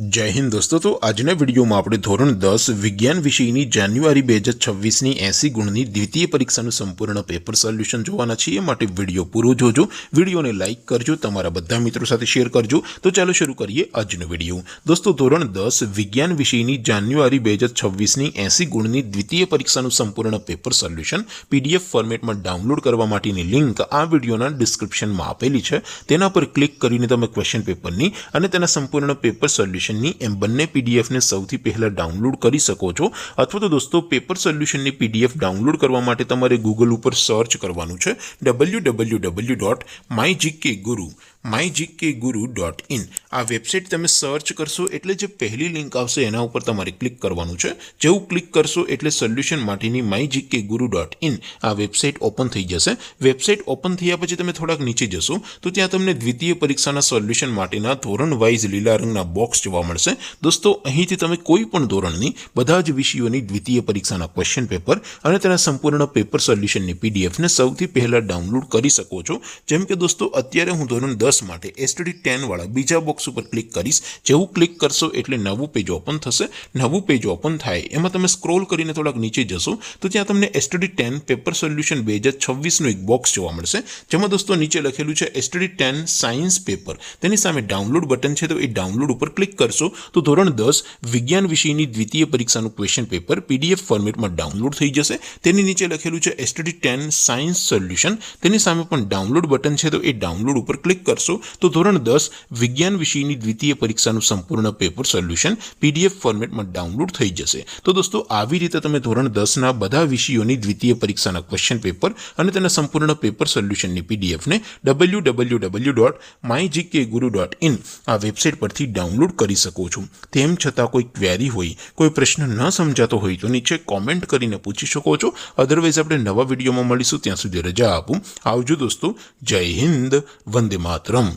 जय हिंद दोस्तों। तो आजना विडियो में આપણે ધોરણ 10 વિજ્ઞાન વિષયની જાન્યુઆરી 2026ની 80 ગુણની દ્વિતીય પરીક્ષાનું સંપૂર્ણ પેપર સોલ્યુશન જોવાના છીએ। માટે વિડિયો પૂરો જોજો, વિડિયોને લાઈક કરજો, તમારા બધા મિત્રો સાથે શેર કરજો। તો ચાલો શરૂ કરીએ આજનો વિડિયો। દોસ્તો ધોરણ 10 વિજ્ઞાન વિષયની જાન્યુઆરી 2026ની 80 ગુણની દ્વિતીય પરીક્ષાનું સંપૂર્ણ પેપર સોલ્યુશન પીડીએફ ફોર્મેટમાં ડાઉનલોડ કરવા માટેની લિંક આ વિડિયોના ડિસ્ક્રિપ્શનમાં આપેલી છે। તેના પર ક્લિક કરીને તમે ક્વેશ્ચન પેપરની અને તેના સંપૂર્ણ પેપર સોલ્યુશન एम बने पीडीएफ ने सौथी पहला डाउनलॉड करी सको छो। अथवा तो दोस्तों पेपर सोल्यूशन ने पीडीएफ डाउनलॉड करवा माटे तमारे गूगल पर सर्च करवानुं छे www.mygkguru.in आ वेबसाइट तमे सर्च करशो एटले जे पहली लिंक आवशे एना उपर तमारे क्लिक करवानुं छे। जेवुं क्लिक करशो एटले सोल्यूशन माटेनी mygkguru.in आ वेबसाइट ओपन थई जशे। वेबसाइट ओपन थया पछी तमे थोड़ाक नीचे जशो तो त्यां तमने द्वितीय परीक्षाना सोल्यूशन माटेना धोरण वाइज लीला रंगना बॉक्स जोवा मळशे। दोस्तों અહીંથી તમે કોઈ પણ ધોરણની બધા જ વિષયોની દ્વિતીય પરીક્ષાના ક્વેશ્ચન પેપર અને તેના સંપૂર્ણ પેપર સોલ્યુશનની પીડીએફ ને સૌથી પહેલા ડાઉનલોડ કરી શકો છો। જેમ કે દોસ્તો અત્યારે હું ધોરણ 10 માટે એસટીડી 10 વાળા બીજા બોક્સ ઉપર ક્લિક કરીશ। જેવું ક્લિક કરશો એટલે નવું પેજ ઓપન થશે। નવું પેજ ઓપન થાય એમાં તમે સ્ક્રોલ કરીને થોડાક નીચે જશો તો ત્યાં તમને એસટીડી 10 પેપર સોલ્યુશન 2026 નું એક બોક્સ જોવા મળશે। જેમાં દોસ્તો નીચે લખેલું છે એસટીડી 10 સાયન્સ પેપર, તેની સામે ડાઉનલોડ બટન છે। તો એ ડાઉનલોડ ઉપર क्लिक करशो तो धोरण 10 विज्ञान विषयनी द्वितीय परीक्षाનું क्वेश्चन पेपर पीडीएफ फॉर्मेटમાં ડાઉનલોડ થઈ જશે। તેની નીચે લખેલું છે એસટીડી 10 સાયન્સ સોલ્યુશન, તેની સામે પણ ડાઉનલોડ બટન છે। તો એ ડાઉનલોડ ઉપર ક્લિક કરશો તો ધોરણ 10 વિજ્ઞાન વિષયની દ્વિતીય પરીક્ષાનું સંપૂર્ણ પેપર સોલ્યુશન પીડીએફ ફોર્મેટમાં ડાઉનલોડ થઈ જશે। તો દોસ્તો આવી રીતે તમે ધોરણ 10 ના બધા વિષયોની દ્વિતીય પરીક્ષાના ક્વેશ્ચન પેપર અને તેના સંપૂર્ણ પેપર સોલ્યુશનની પીડીએફ ને www.mygkguru.in આ વેબસાઇટ પરથી डाउनलॉड કરી શકો છો। તેમ છતાં કોઈ ક્વેરી હોય, કોઈ પ્રશ્ન ન સમજાતો હોય તો નીચે કોમેન્ટ કરીને પૂછી શકો છો। અધરવાઇઝ આપણે નવા વિડીયોમાં મળીશું, ત્યાં સુધી રજા આપું। આવજો દોસ્તો। જય હિન્દ, વંદે માતરમ।